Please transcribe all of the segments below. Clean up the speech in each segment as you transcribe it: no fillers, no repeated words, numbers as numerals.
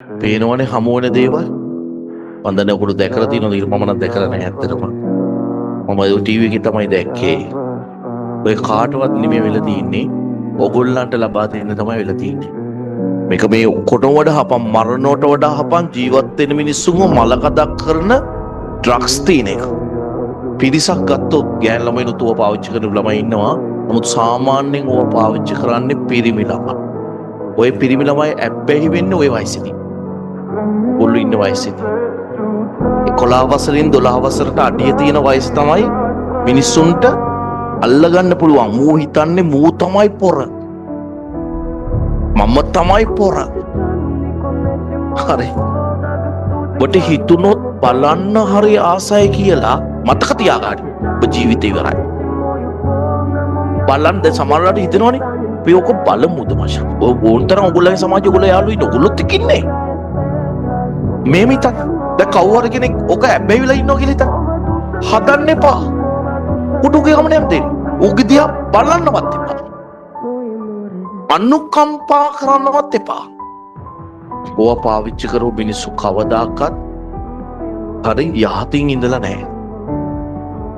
පේනවනේ හමු වෙන දේවල්. මම දන්නේ ඔයගොල්ලෝ දැකලා තියෙනවද කියලා. මම නම් දැකලා නැහැ ඇත්තටම. මම ඒ ටීවී එකේ තමයි දැක්කේ. ඔය කාටවත් නෙමෙයි වෙලා තියෙන්නේ. ඔයගොල්ලන්ට ලබා දෙන්න තමයි වෙලා තියෙන්නේ. මේක මේ කොටම වඩා හපන් මරණයට වඩා හපන් ජීවත් වෙන මිනිස්සුන්ව මලකඩක් කරන ඩ්‍රග්ස් තියෙන එක. පිරිසක් ගත්තොත් ගෑන් ළමයිනුත් ඕවා පාවිච්චි කරන ළමයි ඉන්නවා. නමුත් සාමාන්‍යයෙන් ඕවා පාවිච්චි කරන්නේ පිරිමි ළමයි. ඔය පිරිමි ළමයි ඇබ්බැහි වෙන්නේ ওই වයසේදී. ඔයගොල්ලෝ ඉන්න වයසේදී. 11 වසරින් 12 වසරට අඩිය තියෙන වයස තමයි මිනිස්සුන්ට අල්ලගන්න පුළුවන්. මූ හිතන්නේ මූ තමයි පොර. මම තමයි පොර. හරි. ඔබට හිතුනොත් බලන්න හරි ආසයි කියලා මතක තියාගන්න. ඔබ ජීවිතේ ඉවරයි. බලන්න දැන් සමහරවිට හිතනවනේ අපි ඔක බලමුද මචං. ඔය ඕනතරම් ඔයගොල්ලන්ගේ සමාජයේ ඔයගොල්ලෝ යාළුවෝ ඉන්න ඔයගොල්ලොත් එක්ක ඉන්නේ. මේ මිතක් දැන් කවුරු හරි කෙනෙක් ඔක ඇබ්බැහිලා ඉන්නවා කියලා හිතන්න. හදන්න එපා. කුඩුගේ ගමන යන්න. උගේ දිහා බලන්නවත් එපා. අනුකම්පා කරන්නවත් එපා. ඕවා පාවිච්චි කරපු මිනිස්සු කවදාකවත් හරි යහතින් ඉඳලා නැහැ.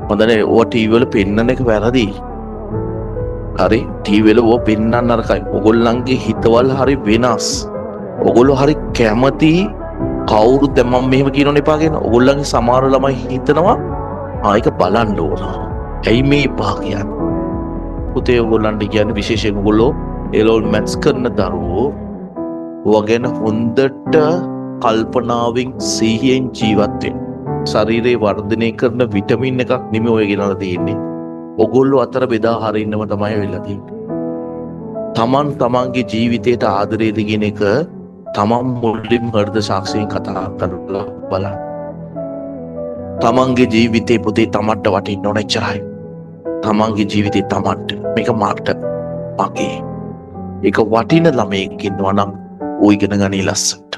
හොඳනේ ඕවා ටීවී වල පෙන්නන එක වැරදි. හරි ටීවී වල ඕවා පෙන්නන්න නරකයි. ඔයගොල්ලන්ගේ හිතවල හරි වෙනස්. ඔයගොල්ලෝ හරි කැමති කවුරුත් දැන් මම මෙහෙම කියනවනේ එපා කියන. ඔයගොල්ලන්ගේ සමහර ළමයි හිතනවා ඒක බලන්න ඕන. ඇයි මේ එපා කියන්නේ? පුතේ ඔයගොල්ලන්ට කියන්නේ විශේෂයෙන් ඔයගොල්ලෝ එලෝල් මැත්ස් කරන දරුවෝ ඔය ගැන හොඳට කල්පනාවෙන් සිහියෙන් ජීවත් වෙන්න. ශරීරේ වර්ධනය කරන විටමින් එකක් නෙමෙයි ඔය ගෙනලා තියෙන්නේ. ඔයගොල්ලෝ අතර බෙදා හරින්නම තමයි වෙලා තියෙන්නේ. තමන්ගේ ජීවිතයට ආදරේ දෙගෙන එක තමන් මුලින්ම හෘද සාක්ෂියෙන් කතා කරලා බලන්න. තමන්ගේ ජීවිතේ පුතේ තමන්ට වටින්න ඕන එච්චරයි. තමන්ගේ ජීවිතේ තමන්ට මේක මට මගේ ඒක වටින ළමයෙක් ඉන්නවා නම් ඌ ඉගෙන ගනී ලස්සන.